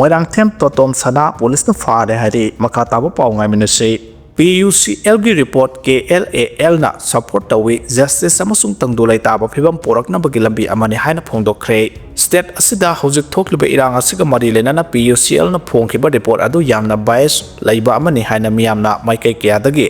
Moirangthem Totomsana Police na fare hari makatabo paw ngai minasi PUCL gi report KLAL na support tawi justice amasung tangdulai taba phibam porak na bagi lambi amani haina phongdokkhre state asida hojik thokliba irang asiga mari lenana PUCL na phongkhiba report adu yamna bias laiba amani haina miyamna maikai kyadagi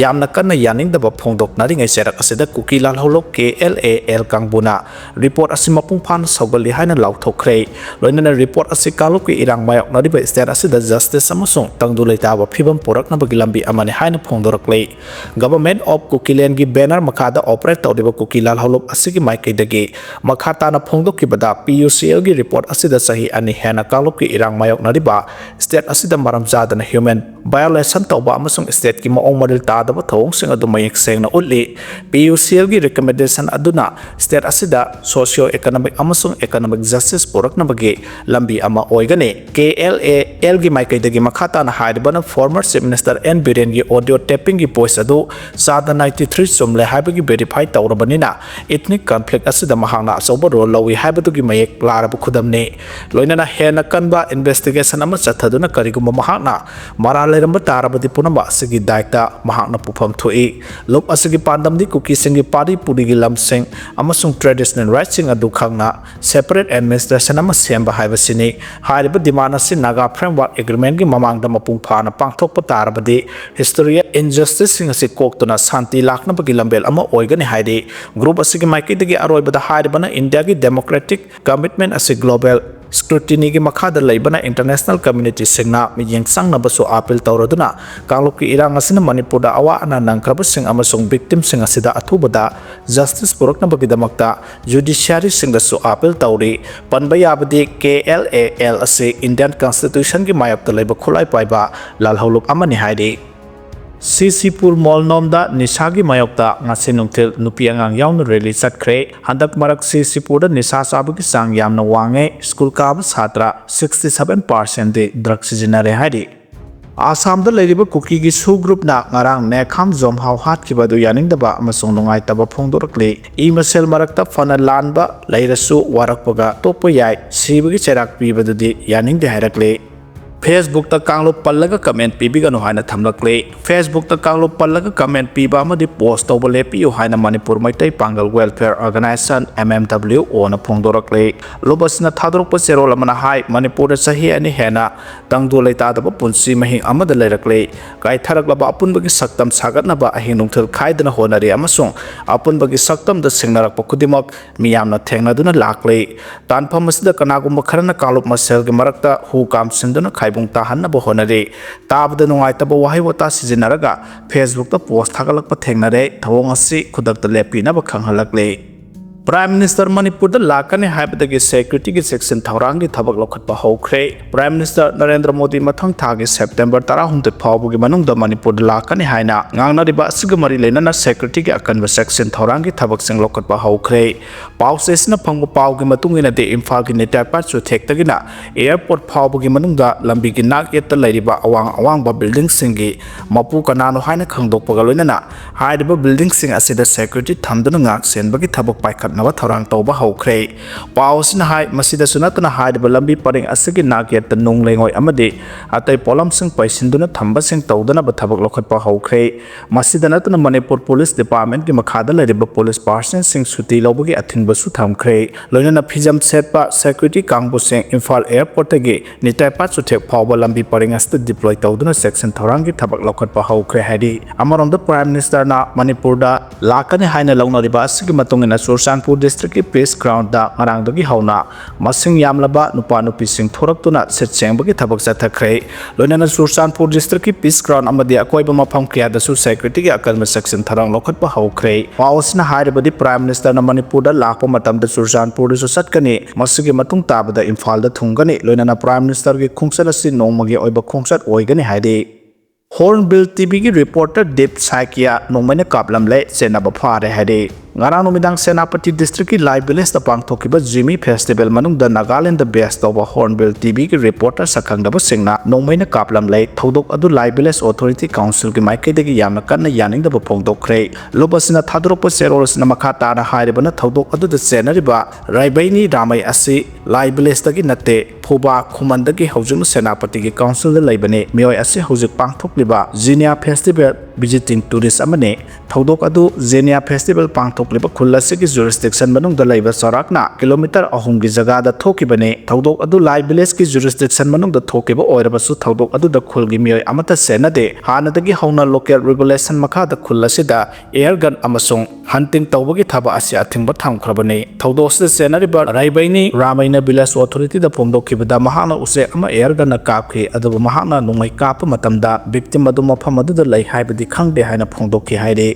yamna kanna yaningdaba phongdoknari ngai serak asida Kuki Lal holok KLAL kangbuna report asima pungphan saugali haina lauthokkhre loinana report asikalok ki irang mayok nariba state asida justice amasung tangdulai taba phibam porak na bagi lambi amani haina phongdorakle government of Kukiland gi banner makada operate tawdiba Kuki Lal holok asigi maikai dagi makhata na phongdokkibada PUCL gi report asida sahi ani hena kalok ki irang mayok nariba state asida maramjada na human violation tawba amasung state ki maong model tadaba thong sing adu mayek seng na utli PUCL gi recommendation aduna state asida socio economic amasung economic justice porak na bagi lambi ama oigane KLAL gi maikai dagi makhata na haiba na former chief minister N Biren gi audio taping gi voice adu sada 93 somle haiba gi verify tawrabanina ethnic conflict asida mahangna asoba role lawi haiba du gi mayek laraba khudamne loinana hena kanba investigation ama chathaduna kariguma mahakna mara leramba tarabadi punamba asigi daita mahakna pufam thoi lok asigi pandamdi Kuki singi pari purigi lamsing amasung traditional rights sing adu khangna separate administration ama semba haiba sini haiba dimana sin naga framework agreement gi mamangda mapung phana pangthokpa tarabadi history injustice sing asi koktuna santi lakna bagi lambel ama oigani haide group asigi maiki dagi aroibada haibana India gi democratic commitment as a global scrutiny gi makhada laibana international community singna miyeng sangna basu appeal tawraduna kanglok ki irang asina Manipur da awa ana nangkraba sing amasung victim sing asida athubada justice purakna bagi damakta judiciary sing da su appeal tawri panba yabadi KLAL ase Indian constitution gi mayapta laiba khulai paiba lal holuk amani haide Ccpur Molnomda Nisagi Mayokta ngasi nungtil nupi angang yawn rally chatkre handak marak Ccpur da nisa sabagi sang yamna wange school kaba satra 67% de drug sizinare haidi Assam da leiriba Kuki gi su group na ngarang ne kham zom haw hat ki badu yaning daba amasung nungai taba phongdorakle I masel marakta fana lanba leirasu warakpaga topo yai sibagi cherak pi badu di yaning de hairakle Facebook ta kanglo pallaga comment pibiga no haina thamlakle Facebook ta kanglo pallaga comment piba amadi post tawba lepi yo haina Manipur maitai pangal welfare organization MMW ona phongdorakle lobasna thadorokpa serol amana hai Manipur da sahi ani hena tangdu leita da punsi mahi amada leirakle kai tharaklaba apunbagi saktam sagatna ba ahin nungthal khaidana honari amasung apunbagi saktam da singnarakpa kudimak miyamna thengnaduna lakle tanpham asida kanagumba kharana kalop masel gi marakta hu kam sinduna bung tahan bo honare tabda nungai tabo wahi wata sizinaraga Facebook ta post thagalakpa thengnare thawong asi khudak ta lepi na ba khanghalakle Prime Minister Manipur da lakane haibadagi security gi section thaurangi thabak lokhatpa houkhre Prime Minister Narendra Modi mathang thagi September 10 phawbugi manungda Manipur da lakane haina ngangna riba asigamari lenana security gi akanba section thaurangi thabak sing lokhatpa houkhre pausesna phangbu pawgi matungina de Imphal gi netapa chu thektagina airport phawbugi manungda lambi gi nak yetta lairiba awang ba building singi mapu kanano haina khangdokpaga loinana haidiba building sing asida security thamduna ngak senbagi thabak paikhat nava thorang tawba houkhre pausina hai masida sunatna haiba lambi paring asigi nakyat nung lengoi amade atai polam sing paisinduna thamba sing tawdana ba thabak lokhatpa houkhre masida natna Manipur Police Department gi makhada lariba police person sing suti lobagi athinba su thamkhre loinana phijam setpa security kangbu sing Imphal airport gi nitai pa chu thek phawba lambi paring asta deploy tawduna section thorang gi thabak lokhatpa houkhre hadi amarom the Prime Minister na Manipur da lakane haina longna riba asigi matungina Sultanpur District ki peace ground da ngarang dagi hauna masing yamlaba nupa nupi sing thoraktuna setseng thabak chathakre loinana Sultanpur District ki peace ground amadi akoiba mafam kriya da su security ki akalma section tharang lokhatpa houkhre pausna hairabadi Prime Minister na Manipur da lakpa matam da Sultanpur su satkani masigi matung tabada Imphal da thungani loinana Prime Minister ki khungsat asi nongmagi oiba khungsat oigani haide Hornbill TV ki reporter Deep Saikia nongmane kaplamle chenaba phare haide ngarang numidang Senapati District ki Lai Village da pangthokiba Jimmy Festival manungda Nagaland da best of Hornbill TV ki reporter sakhangdaba singna nongmaina kaplam lei thodok adu Lai Village Authority Council ki maikedagi yamna kanna yaningdaba phongdokhre lobasina thadropa serolsna makha tana hairibana thodok adu da senariba Raibaini Ramai asi Lai Village dagi natte Phoba khumandagi hojung Senapati ki council da laibane mioi asi hojik pangthokliba Zinia Festival visiting tourist amane thodok adu Zinia Festival pangthokliba khulasi ki jurisdiction manung da laiba sorakna kilometer ahum gi jaga da thokibane thodok adu Lai Village ki jurisdiction manung da thokiba oirabasu thodok adu da khulgi mioi amata senade hanadagi hauna local regulation makha da khulasi da air gun amasung hunting tawbagi thaba asi athingba thamkhrabane thodos da senariba Raibaini Ramaina Village Authority da phongdokhibada mahana use ama air gun na kapkhi adu mahana nungmai kap matamda victim adu mafam adu da lai haibadi khangde haina phongdokhi haire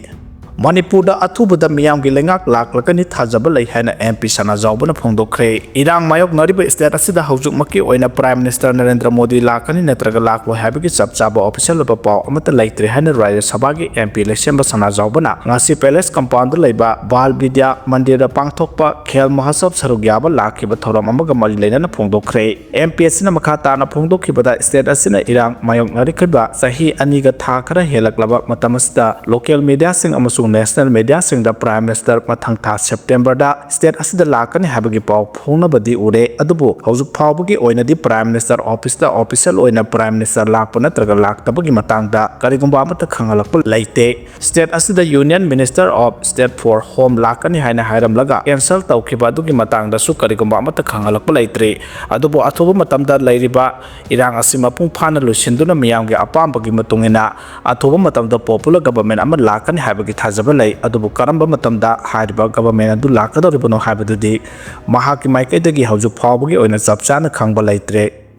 Manipur da athubada miyam gi lengak laklakani thajaba lai haina MP Sana Jaubana phongdokhre irang mayok nariba state asida haujuk maki oina Prime Minister Narendra Modi lakani netraga laklo habigi chapchaba official ba paw amata laitre haina Rajya Sabha gi MP election ba Sana Jaubana ngasi palace compound laiba Bal Vidya Mandir da pangthokpa khel mahasab sarugyaba lakhiba thoram amaga mali leina phongdokhre MP asina makha tana phongdokhibada state asina irang mayok narikhiba sahi aniga tha khara helaklaba matamasda local media sing amasung national media sing da Prime Minister mathang tha September da state asida lakani habagi paw phongna badi ure adubu haujuk phawbagi oina di Prime Minister office da official oina Prime Minister lakpana traga laktabagi matang da karigumba amata khangalakpa laite state asida Union Minister of State for Home lakani haina hairam laga cancel tawkhiba adugi matang da su karigumba amata khangalakpa laitre adubu athoba matamda lairiba irang asima pung phana lusinduna miyamgi apambagi matungina athoba matamda popular government ama lakani habagi lay adubu karamba matamda hariba government adu lakadoribano habadudi mahaki maikaidagi haujuk phawbagi oina chapchana khangba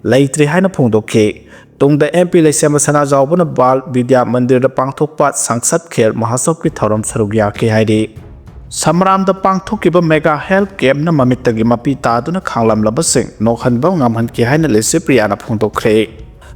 laitre haina phongdokhe tungda MP leisema Sana Jaubana Bal Vidya Mandir da pangthokpa sangsat kher mahasab ki thoram sarugya ke hairi Samram da pangthokiba mega health camp na mamitagi mapi taduna khanglam labasing nokhanba ngamhan ki haina Ccpur na phongdokhe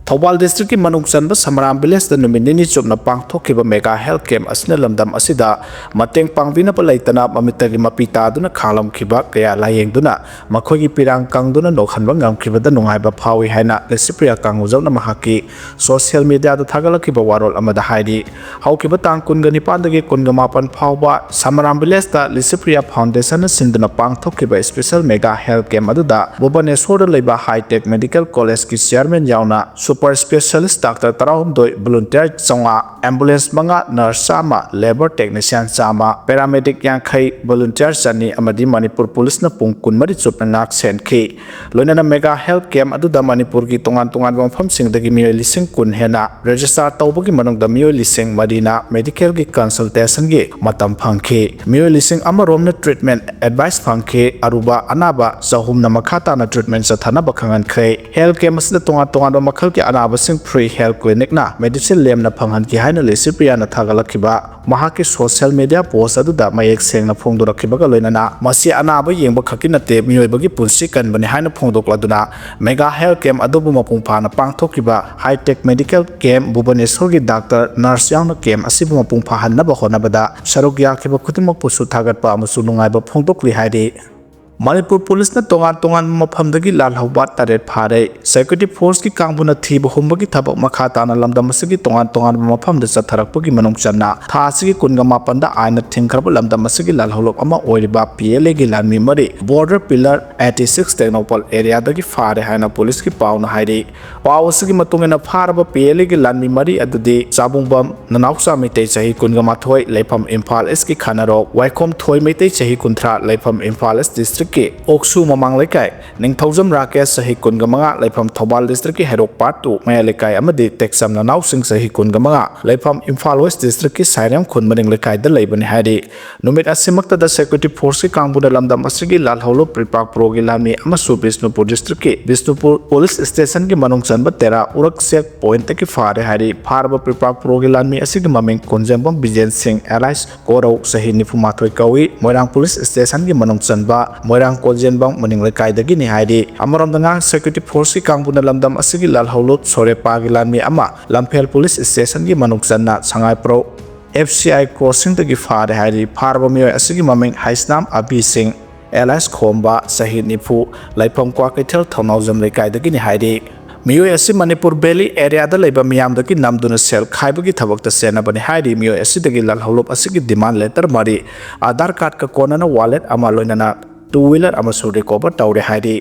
Thobal district ki manung chanba Samram village da numinini chupna pangthokiba mega health camp asna lamdam asida mateng pangdina palaitana mamitagi mapita duna khalam khiba kaya layengduna makhogi pirang kangduna nokhanba ngamkhiba da nungaiba phawi haina Ccpur kangujawna mahaki social media da thagalakhiba warol amada haidi haukiba tang kungani pandagi kungamapan phawba Samram village da Ccpur foundation na sinduna pangthokiba special mega health camp aduda Bhubaneswar da leiba high tech medical college ki chairman yauna super specialist doctor tarawum doi volunteer chonga ambulance manga nurse sama labor technician sama paramedic yankhai volunteer chani amadi Manipur police na pung kunmari chupna ngak senkhi loinana mega health camp aduda Manipur ki tongan mafam singdagi mioi lising kun hena register tawbagi manung da mioi lising marina medical ki consultation gi matam phangkhi mioi lising amarom na treatment advice phangkhi aruba anaba sahum na makhata na treatment sa thana bakhangan khai health camp asda tongan makhal ki anabasing free health clinic na medicine lem na phanghan ki haina Ccpur na thagalakhiba mahaki social media post aduda mayek seng na phongdorakhiba ga loinana masi anaba yengba khakina te miyoibagi punsi kanbani haina phongdokladuna mega health camp adubu mapung phana pangthokiba high tech medical camp Bhubaneswar gi doctor nurse yauna camp asibu mapung phahanna ba honabada saruk yakhiba khutimok pusu thagatpa amasu nungaiba phongdokli haidi Manipur police na tongan mafamdagi lalhauba taret phare security force ki kangbuna thiba humbagi thabak makha tana lamdam asigi tongan mafamda chatharakpagi manung channa tha asigi kunga mapanda aina thingkharba lamdam asigi lalhaulop ama oiriba PLA gi lanmi mari border pillar 86 technopol area dagi phare haina police ki pauna hairi paw asigi matungena pharaba PLA gi lanmi mari adudi chabungbam nanausa mitei chahi kunga mathoi lepham Imphal East ki khanaro waikhom thoi mitei chahi kunthra lepham Imphal East district ke oksu mamang lekai ningthaujam rakesh sahi kunga manga lepham Thobal district ki herok part 2 maya lekai amadi texam na nausing sahi kunga manga lepham Imphal West district ki Sairam khunmaning lekai da leibani hari numit asimakta da security force ki kangbuna lamdam asigi lalhaulo pripak pro gi lami amasu Bishnupur district ki Bishnupur police station ki manung chanba tera urak check point ki phare hari pharba pripak pro gi lami asigi maming konjambam Bijen Singh Allies Korau sahi nifumathoi kawi Moirang police station ki manung chanba Moirang Koljenbang maning lekai dagi ni haidi amaram danga security force ki kangbuna lamdam asigi lalhaulo Sorepa gi lami ama Lamphel police station ki manung channa Sangai pro FCI crossing dagi fare hairi farba miyo asigi maming Haisnam Abi Singh Elias Khomba Sahid Nifu Laipam Kwa Kithel Thonaujam Lekai dagi ni hairi Miyo asi Manipur Valley area da leba miyam dagi namduna sel khaibagi thabak ta sena bani hairi miyo asi dagi lal holop asigi demand letter mari Aadhaar card ka konana wallet ama loinana two-wheeler ama su recover tawre hairi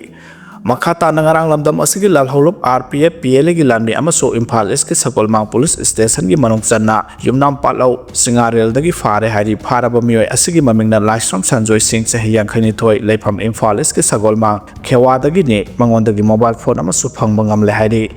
Makata nangarang lamdam asigi lal holop RPF PL gi lanmi ama so Imphal East ki Sakolmang Police Station gi manung channa yumnam patlau singarel dagi fare hairi faraba miyo asigi mamingna Laisram Sanjoy Singh chahi yankhani thoi leifam Imphal East ki Sakolmang Khewa dagi ne mangondagi mobile phone ama su phangba ngamle hairi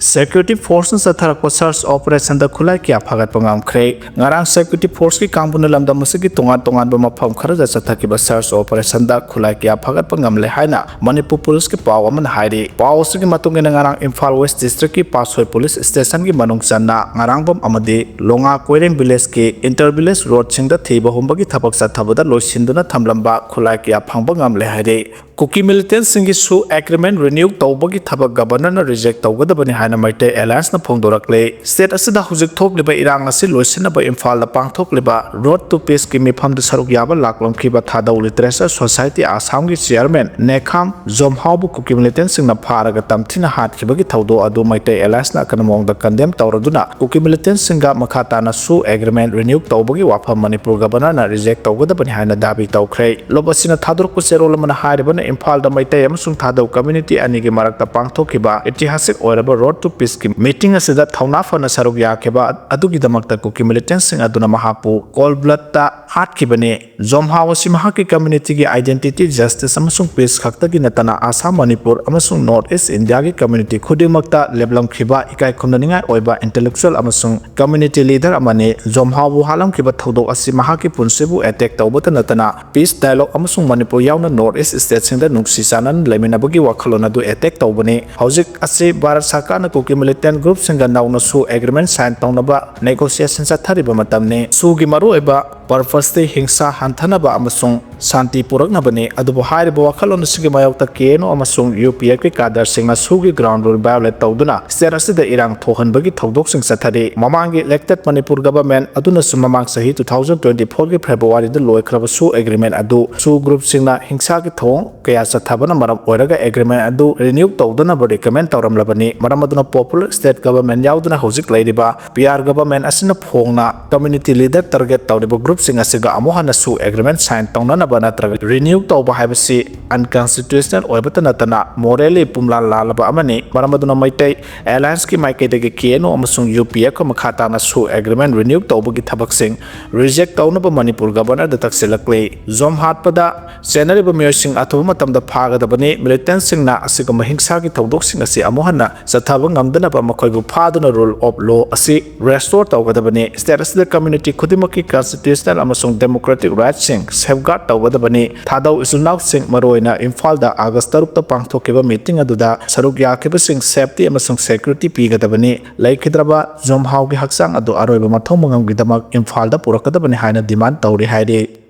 Security Forces atharakpa search operation da khulai kya phagat pangam khre ngarang security force ki kambuna lamda musigi tongan ba mafam khara ja chathakiba search operation da khulai kya phagat pangam le haina Manipur police ki paw aman hairi paw sigi matungena ngarang Imphal West district ki Pasoi police station ki manung channa ngarang bom amade longa koireng village ki inter village road singda thiba humba ki thabak chathabada loisinduna thamlamba khulai kya phangba ngam le hairi Kuki militant singi su agreement renew tawbagi thabak governor na reject tawgadabani haina maite alliance na phongdorakle state asida hujik thokliba irang asi loisinaba Imphal la pangthokliba road to peace ki mifam da saruk yaba laklom khiba thadaw literature society Assam gi chairman Nekham Zomhaubu Kuki militant singna pharaga tamthina hat khibagi thawdo adu maite alliance na kanamong da condemn tawraduna Kuki militant singa makhata na su agreement renew tawbagi wafam Manipur governor na reject tawgadabani haina dabi tawkhre lobasina thadurku serol mana hairibana Imphal da maite amasung thadaw community ani gi marakta pangthokhiba itihasik oiraba road to peace ki meeting asida thauna fana saruk yakheba adugi damakta Kuki militant sing aduna mahapu cold blood ta hatkibane Zomhaw asi mahaki community gi identity justice amasung peace khakta gi natana Assam Manipur amasung North East India gi community khudingmakta leblam khiba ikai khumnaningai oiba intellectual amasung community leader amane Zomhaw bu halam khiba thodo asi mahaki punsebu attack tawbata natana peace dialogue amasung Manipur yauna North East state singda nungsi sanan leminabagi wakhalona du attack tawbane hojik asi Bharat Sarkar na Kuki militant group singa nauna su agreement sign tawnaba negotiation chathariba matamne su gi maru eba purpose te hingsa hantanaba amasung shanti puraknabane adubu hairiba wakhalona sigi mayokta keno amasung UPF ki kadar singna su gi ground rule violate tawduna state asida irang thohanbagi thodok sing chathari mamangi elected Manipur government aduna su mamang sahi 2024 gi February da loikraba su agreement adu su group singna hingsa gi thong kaya chathabana maram oiraga agreement adu renew tawduna ba recommend tawramlabani maram aduna popular state government yauduna hojik lairiba PR government asina phongna community leader target tawriba group sing asiga amohana su agreement sign tawnana bana traga renew tawba haibasi unconstitutional oibata natana morally pumla lalaba amani maram aduna maitai alliance ki maikaidagi keno amasung UPF ko makhata na su agreement renew tawbagi thabak sing reject tawnaba Manipur governor da taksilakle Zomhatpada senariba miyosing athuba matamda phagadabani militant singna asiga mahingsa gi tawdok sing asi amohana chathaba ngamdana ba makoibu phaduna rule of law asi restore tawgadabani status the community khudimaki constitutional amasung democratic rights sing safeguard tawgadabani thadaw isulnaw sing maroina Imphal da August 3 ta pangthokiba meeting aduda saruk yakiba sing safety amasung security pigadabani laikhidraba Zomhaw gi haksang adu aroiba mathong mangam gidamak Imphal da purakadabani haina demand tawri hairi